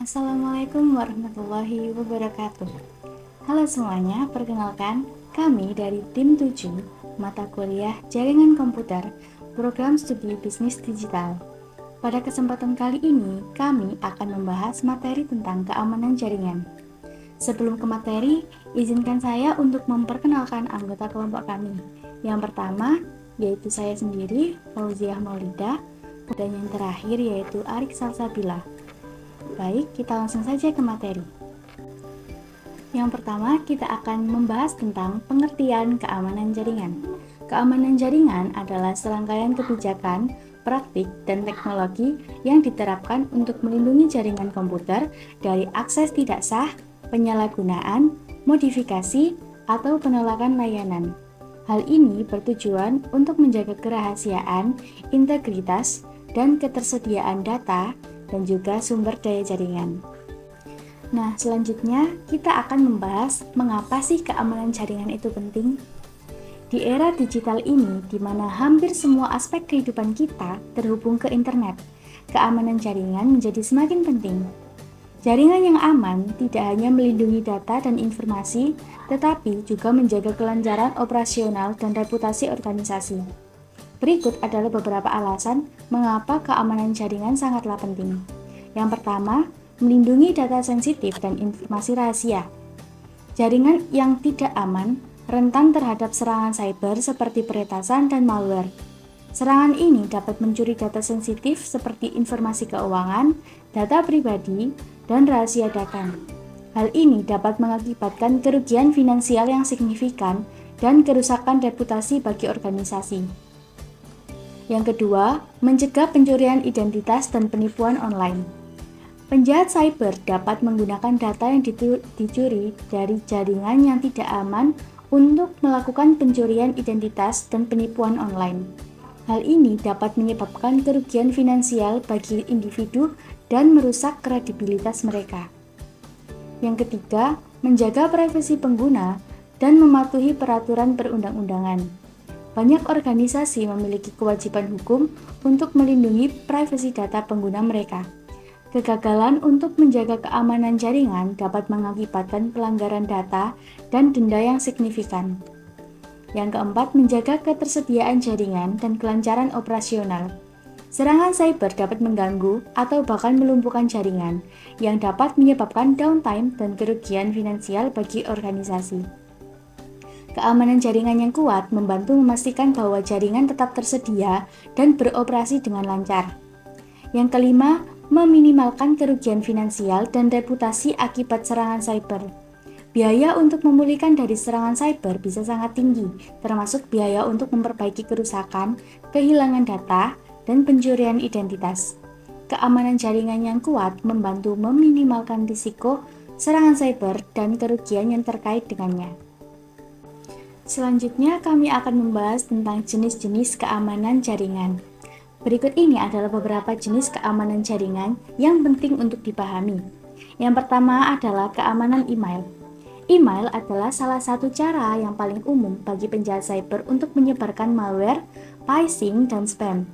Assalamualaikum warahmatullahi wabarakatuh. Halo semuanya, perkenalkan kami dari tim 7 mata kuliah Jaringan Komputer Program Studi Bisnis Digital. Pada kesempatan kali ini, kami akan membahas materi tentang keamanan jaringan. Sebelum ke materi, izinkan saya untuk memperkenalkan anggota kelompok kami. Yang pertama, yaitu saya sendiri, Fauziah Maulida, dan yang terakhir yaitu Arik Salsabila. Baik, kita langsung saja ke materi. Yang pertama, kita akan membahas tentang pengertian keamanan jaringan. Keamanan jaringan adalah serangkaian kebijakan, praktik, dan teknologi yang diterapkan untuk melindungi jaringan komputer dari akses tidak sah, penyalahgunaan, modifikasi, atau penolakan layanan. Hal ini bertujuan untuk menjaga kerahasiaan, integritas, dan ketersediaan data dan juga sumber daya jaringan. Nah, selanjutnya kita akan membahas mengapa sih keamanan jaringan itu penting. Di era digital ini, di mana hampir semua aspek kehidupan kita terhubung ke internet, keamanan jaringan menjadi semakin penting. Jaringan yang aman tidak hanya melindungi data dan informasi, tetapi juga menjaga kelancaran operasional dan reputasi organisasi. Berikut adalah beberapa alasan mengapa keamanan jaringan sangatlah penting. Yang pertama, melindungi data sensitif dan informasi rahasia. Jaringan yang tidak aman rentan terhadap serangan cyber seperti peretasan dan malware. Serangan ini dapat mencuri data sensitif seperti informasi keuangan, data pribadi, dan rahasia dagang. Hal ini dapat mengakibatkan kerugian finansial yang signifikan dan kerusakan reputasi bagi organisasi. Yang kedua, mencegah pencurian identitas dan penipuan online. Penjahat cyber dapat menggunakan data yang dicuri dari jaringan yang tidak aman untuk melakukan pencurian identitas dan penipuan online. Hal ini dapat menyebabkan kerugian finansial bagi individu dan merusak kredibilitas mereka. Yang ketiga, menjaga privasi pengguna dan mematuhi peraturan perundang-undangan. Banyak organisasi memiliki kewajiban hukum untuk melindungi privasi data pengguna mereka. Kegagalan untuk menjaga keamanan jaringan dapat mengakibatkan pelanggaran data dan denda yang signifikan. Yang keempat, menjaga ketersediaan jaringan dan kelancaran operasional. Serangan cyber dapat mengganggu atau bahkan melumpuhkan jaringan, yang dapat menyebabkan downtime dan kerugian finansial bagi organisasi. Keamanan jaringan yang kuat membantu memastikan bahwa jaringan tetap tersedia dan beroperasi dengan lancar. Yang kelima, meminimalkan kerugian finansial dan reputasi akibat serangan cyber. Biaya untuk memulihkan dari serangan cyber bisa sangat tinggi, termasuk biaya untuk memperbaiki kerusakan, kehilangan data, dan pencurian identitas. Keamanan jaringan yang kuat membantu meminimalkan risiko serangan cyber dan kerugian yang terkait dengannya. Selanjutnya, kami akan membahas tentang jenis-jenis keamanan jaringan. Berikut ini adalah beberapa jenis keamanan jaringan yang penting untuk dipahami. Yang pertama adalah keamanan email. Email adalah salah satu cara yang paling umum bagi penjahat cyber untuk menyebarkan malware, phishing, dan spam.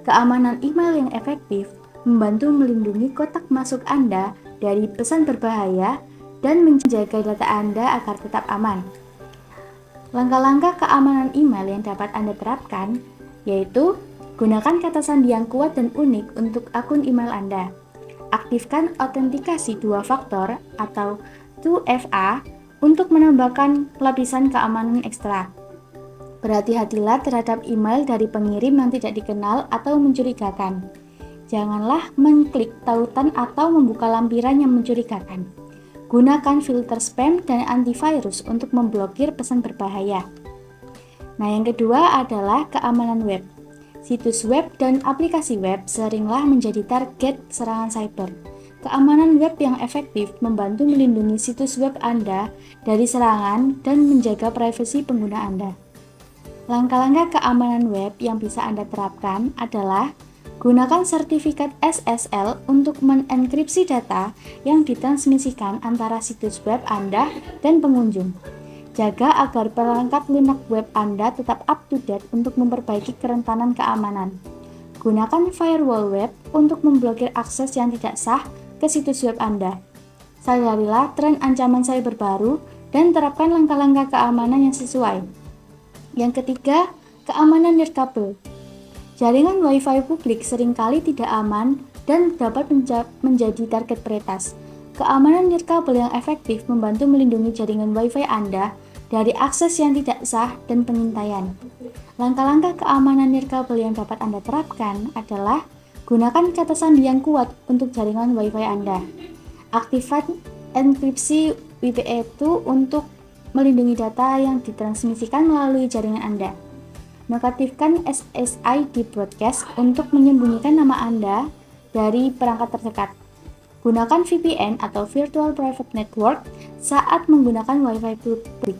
Keamanan email yang efektif membantu melindungi kotak masuk Anda dari pesan berbahaya dan menjaga data Anda agar tetap aman. Langkah-langkah keamanan email yang dapat Anda terapkan yaitu gunakan kata sandi yang kuat dan unik untuk akun email Anda. Aktifkan autentikasi dua faktor atau 2FA untuk menambahkan lapisan keamanan ekstra. Berhati-hatilah terhadap email dari pengirim yang tidak dikenal atau mencurigakan. Janganlah mengklik tautan atau membuka lampiran yang mencurigakan. Gunakan filter spam dan antivirus untuk memblokir pesan berbahaya. Nah, yang kedua adalah keamanan web. Situs web dan aplikasi web seringlah menjadi target serangan cyber. Keamanan web yang efektif membantu melindungi situs web Anda dari serangan dan menjaga privasi pengguna Anda. Langkah-langkah keamanan web yang bisa Anda terapkan adalah gunakan sertifikat SSL untuk mengenkripsi data yang ditransmisikan antara situs web Anda dan pengunjung. Jaga agar perangkat lunak web Anda tetap up-to-date untuk memperbaiki kerentanan keamanan. Gunakan firewall web untuk memblokir akses yang tidak sah ke situs web Anda. Sadarilah tren ancaman cyber baru dan terapkan langkah-langkah keamanan yang sesuai. Yang ketiga, keamanan nirkabel. Jaringan Wi-Fi publik seringkali tidak aman dan dapat menjadi target peretas. Keamanan nirkabel yang efektif membantu melindungi jaringan Wi-Fi Anda dari akses yang tidak sah dan pengintaian. Langkah-langkah keamanan nirkabel yang dapat Anda terapkan adalah gunakan kata sandi yang kuat untuk jaringan Wi-Fi Anda. Aktifkan enkripsi WPA2 untuk melindungi data yang ditransmisikan melalui jaringan Anda. Nonaktifkan SSID broadcast untuk menyembunyikan nama Anda dari perangkat terdekat. Gunakan VPN atau Virtual Private Network saat menggunakan Wi-Fi publik.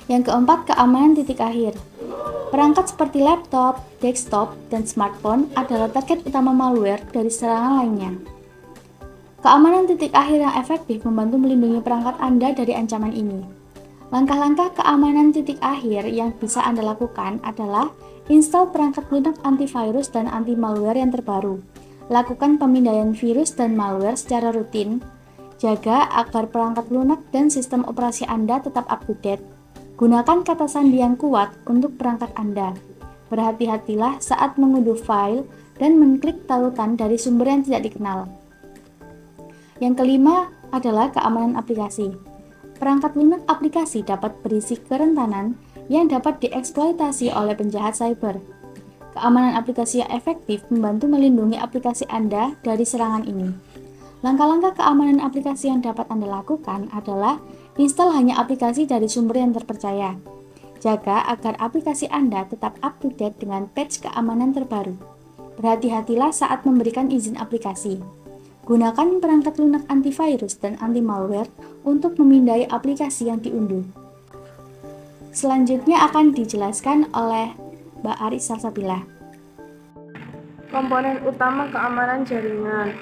Yang keempat, keamanan titik akhir. Perangkat seperti laptop, desktop, dan smartphone adalah target utama malware dari serangan lainnya. Keamanan titik akhir yang efektif membantu melindungi perangkat Anda dari ancaman ini. Langkah-langkah keamanan titik akhir yang bisa Anda lakukan adalah install perangkat lunak antivirus dan anti-malware yang terbaru. Lakukan pemindaian virus dan malware secara rutin. Jaga agar perangkat lunak dan sistem operasi Anda tetap up-to-date. Gunakan kata sandi yang kuat untuk perangkat Anda. Berhati-hatilah saat mengunduh file dan mengklik tautan dari sumber yang tidak dikenal. Yang kelima adalah keamanan aplikasi. Perangkat lunak aplikasi dapat berisi kerentanan yang dapat dieksploitasi oleh penjahat cyber. Keamanan aplikasi yang efektif membantu melindungi aplikasi Anda dari serangan ini. Langkah-langkah keamanan aplikasi yang dapat Anda lakukan adalah install hanya aplikasi dari sumber yang terpercaya. Jaga agar aplikasi Anda tetap up-to-date dengan patch keamanan terbaru. Berhati-hatilah saat memberikan izin aplikasi. Gunakan perangkat lunak antivirus dan anti-malware untuk memindai aplikasi yang diunduh. Selanjutnya akan dijelaskan oleh Mbak Aris Salsabila. Komponen utama keamanan jaringan.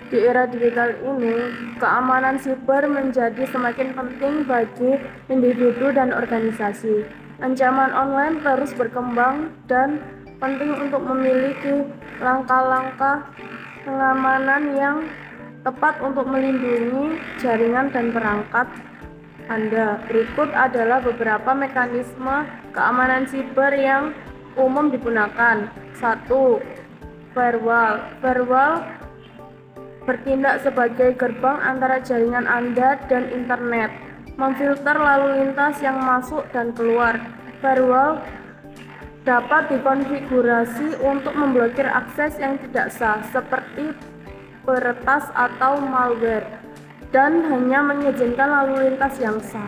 Di era digital ini, keamanan siber menjadi semakin penting bagi individu dan organisasi. Ancaman online terus berkembang dan penting untuk memiliki langkah-langkah pengamanan yang tepat untuk melindungi jaringan dan perangkat Anda. Berikut adalah beberapa mekanisme keamanan siber yang umum digunakan. 1. Firewall. Firewall bertindak sebagai gerbang antara jaringan Anda dan internet, memfilter lalu lintas yang masuk dan keluar. Firewall dapat dikonfigurasi untuk memblokir akses yang tidak sah, seperti peretas atau malware, dan hanya mengizinkan lalu lintas yang sah.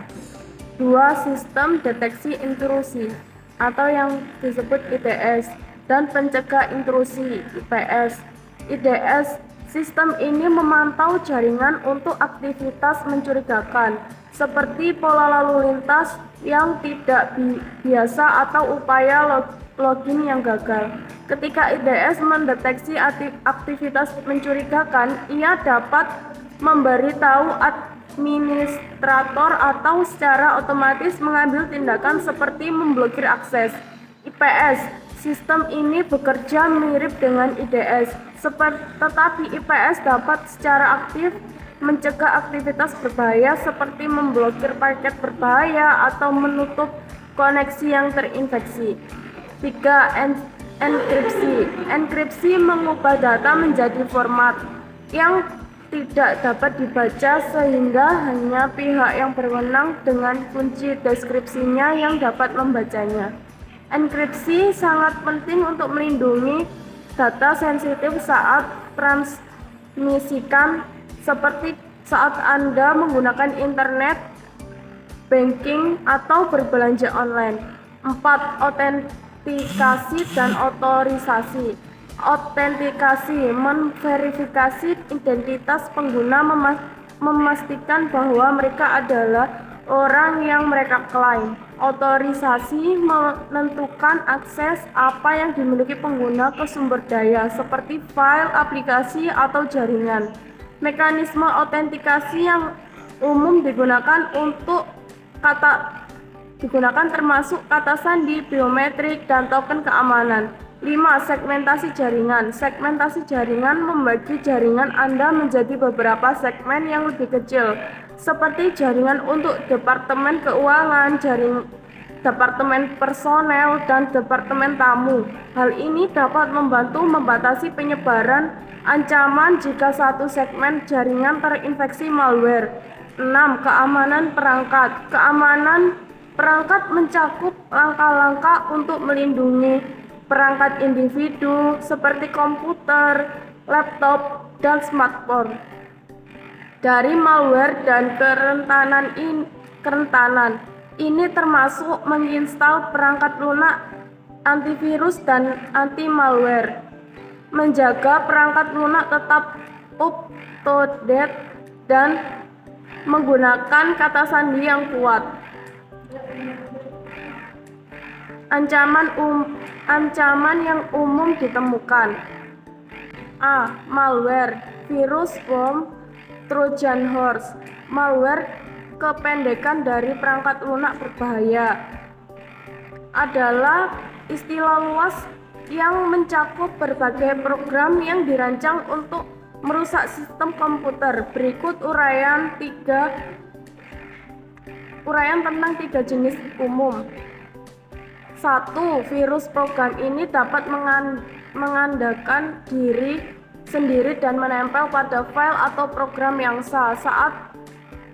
2. Sistem deteksi intrusi atau yang disebut IDS dan pencegah intrusi IPS. IDS, sistem ini memantau jaringan untuk aktivitas mencurigakan seperti pola lalu lintas yang tidak biasa atau upaya login yang gagal. Ketika IDS mendeteksi aktivitas mencurigakan, ia dapat memberitahu administrator atau secara otomatis mengambil tindakan seperti memblokir akses. IPS, sistem ini bekerja mirip dengan IDS, tetapi IPS dapat secara aktif mencegah aktivitas berbahaya seperti memblokir paket berbahaya atau menutup koneksi yang terinfeksi. 3. Enkripsi. Enkripsi mengubah data menjadi format yang tidak dapat dibaca sehingga hanya pihak yang berwenang dengan kunci deskripsinya yang dapat membacanya. Enkripsi sangat penting untuk melindungi data sensitif saat transmisikan, seperti saat Anda menggunakan internet, banking, atau berbelanja online. 4. Autentikasi dan otorisasi. Autentikasi memverifikasi identitas pengguna, memastikan bahwa mereka adalah orang yang mereka klaim. Otorisasi menentukan akses apa yang dimiliki pengguna ke sumber daya seperti file, aplikasi, atau jaringan. Mekanisme autentikasi yang umum digunakan termasuk kata sandi, biometrik, dan token keamanan. 5. Segmentasi jaringan. Segmentasi jaringan membagi jaringan Anda menjadi beberapa segmen yang lebih kecil, seperti jaringan untuk departemen keuangan, departemen personel, dan departemen tamu. Hal ini dapat membantu membatasi penyebaran ancaman jika satu segmen jaringan terinfeksi malware. 6. Keamanan perangkat. Keamanan perangkat mencakup langkah-langkah untuk melindungi perangkat individu seperti komputer, laptop, dan smartphone dari malware dan kerentanan. Ini termasuk menginstal perangkat lunak, antivirus, dan anti-malware. Menjaga perangkat lunak tetap up to date dan menggunakan kata sandi yang kuat. Ancaman yang umum ditemukan. A. Malware, virus, bom, Trojan horse. Malware, kependekan dari perangkat lunak berbahaya, adalah istilah luas yang mencakup berbagai program yang dirancang untuk merusak sistem komputer. Berikut uraian tentang 3 jenis umum. 1. Virus. Program ini dapat mengandalkan diri sendiri dan menempel pada file atau program yang sah. Saat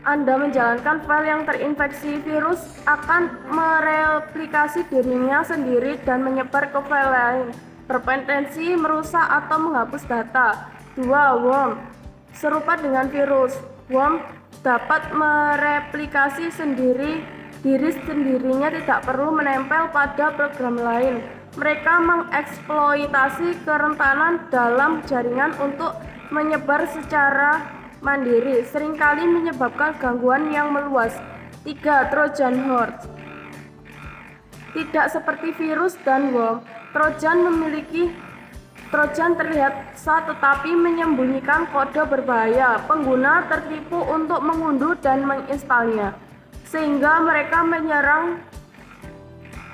Anda menjalankan file yang terinfeksi, virus akan mereplikasi dirinya sendiri dan menyebar ke file lain, berpotensi merusak atau menghapus data. 2. Worm. Serupa dengan virus, worm dapat mereplikasi diri sendirinya, tidak perlu menempel pada program lain. Mereka mengeksploitasi kerentanan dalam jaringan untuk menyebar secara mandiri, seringkali menyebabkan gangguan yang meluas. 3. Trojan horse. Tidak seperti virus dan worm, Trojan terlihat sah tetapi menyembunyikan kode berbahaya. Pengguna tertipu untuk mengunduh dan menginstalnya, sehingga mereka menyerang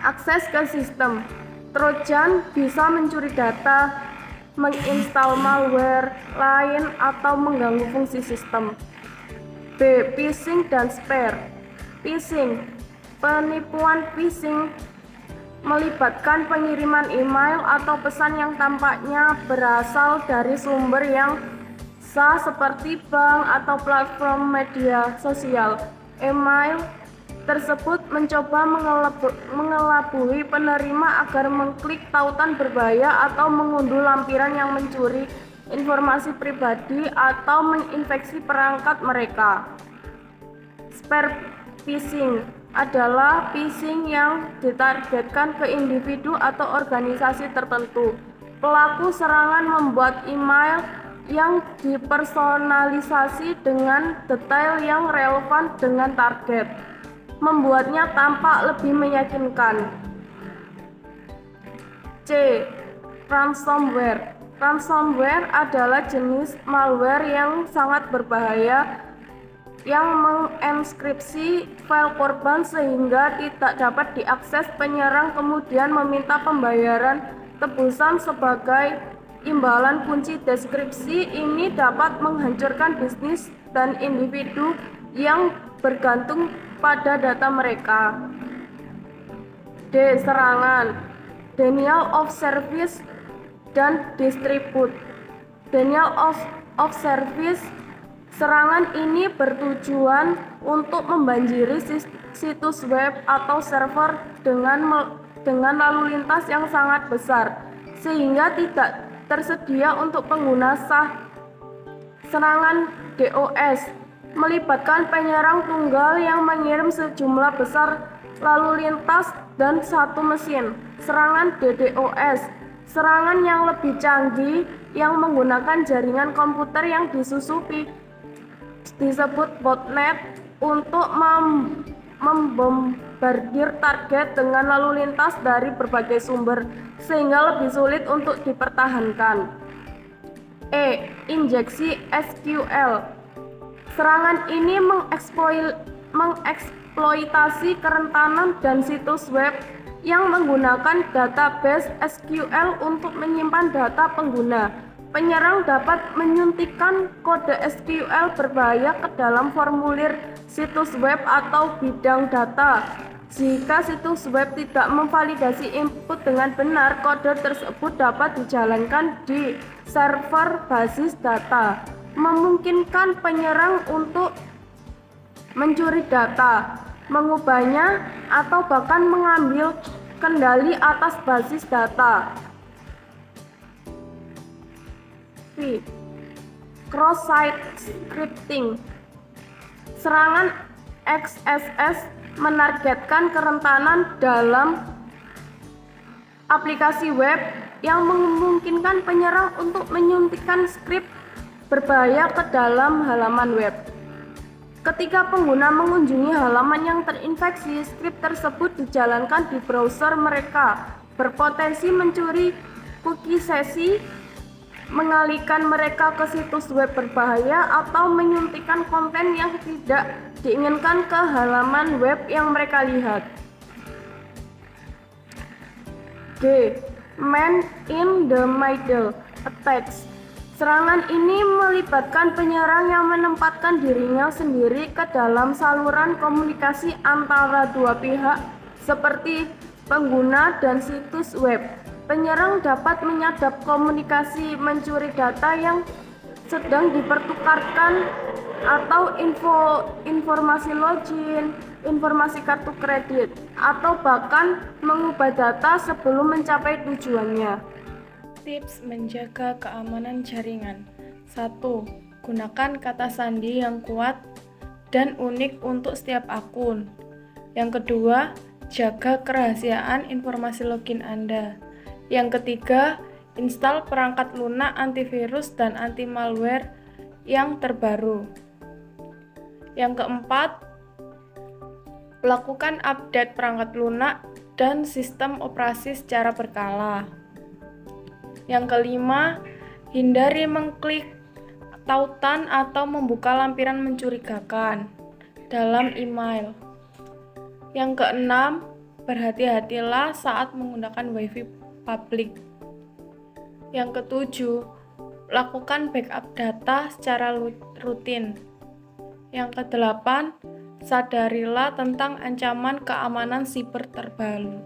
akses ke sistem. Trojan bisa mencuri data, menginstal malware lain, atau mengganggu fungsi sistem. B. Phishing dan spam. Phishing. Penipuan phishing melibatkan pengiriman email atau pesan yang tampaknya berasal dari sumber yang sah seperti bank atau platform media sosial. Email tersebut mencoba mengelabui penerima agar mengklik tautan berbahaya atau mengunduh lampiran yang mencuri informasi pribadi atau menginfeksi perangkat mereka. Spear phishing adalah phishing yang ditargetkan ke individu atau organisasi tertentu. Pelaku serangan membuat email yang dipersonalisasi dengan detail yang relevan dengan target, membuatnya tampak lebih meyakinkan. C. Ransomware. Ransomware adalah jenis malware yang sangat berbahaya yang menginskripsi file korban sehingga tidak dapat diakses. Penyerang kemudian meminta pembayaran tebusan sebagai imbalan. Kunci deskripsi ini dapat menghancurkan bisnis dan individu yang bergantung pada data mereka. D. Serangan, denial of service dan distribute. Denial of service. Serangan ini bertujuan untuk membanjiri situs web atau server dengan lalu lintas yang sangat besar, sehingga tidak tersedia untuk pengguna sah. Serangan DOS melibatkan penyerang tunggal yang mengirim sejumlah besar lalu lintas dan satu mesin. Serangan DDoS. Serangan yang lebih canggih yang menggunakan jaringan komputer yang disusupi disebut botnet untuk membombardir target dengan lalu lintas dari berbagai sumber sehingga lebih sulit untuk dipertahankan. E. Injeksi SQL. Serangan ini mengeksploitasi kerentanan dan situs web yang menggunakan database SQL untuk menyimpan data pengguna. Penyerang dapat menyuntikkan kode SQL berbahaya ke dalam formulir situs web atau bidang data. Jika situs web tidak memvalidasi input dengan benar, kode tersebut dapat dijalankan di server basis data, memungkinkan penyerang untuk mencuri data, mengubahnya, atau bahkan mengambil kendali atas basis data. Cross-site scripting. Serangan XSS menargetkan kerentanan dalam aplikasi web yang memungkinkan penyerang untuk menyuntikkan skrip berbahaya ke dalam halaman web. Ketika pengguna mengunjungi halaman yang terinfeksi, skrip tersebut dijalankan di browser mereka, berpotensi mencuri cookie sesi, mengalihkan mereka ke situs web berbahaya, atau menyuntikkan konten yang tidak diinginkan ke halaman web yang mereka lihat. G. Man in the Middle attacks. Serangan ini melibatkan penyerang yang menempatkan dirinya sendiri ke dalam saluran komunikasi antara dua pihak seperti pengguna dan situs web. Penyerang dapat menyadap komunikasi, mencuri data yang sedang dipertukarkan, atau informasi login, informasi kartu kredit, atau bahkan mengubah data sebelum mencapai tujuannya. Tips menjaga keamanan jaringan. 1. Gunakan kata sandi yang kuat dan unik untuk setiap akun. Yang kedua, jaga kerahasiaan informasi login Anda. Yang ketiga, install perangkat lunak antivirus dan anti malware yang terbaru. Yang keempat, lakukan update perangkat lunak dan sistem operasi secara berkala. Yang kelima, hindari mengklik tautan atau membuka lampiran mencurigakan dalam email. Yang keenam, berhati-hatilah saat menggunakan WiFi publik. Yang ketujuh, lakukan backup data secara rutin. Yang kedelapan, sadarilah tentang ancaman keamanan siber terbaru.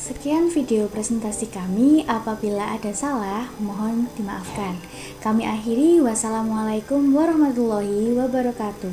Sekian video presentasi kami. Apabila ada salah, mohon dimaafkan. Kami akhiri. Wassalamualaikum warahmatullahi wabarakatuh.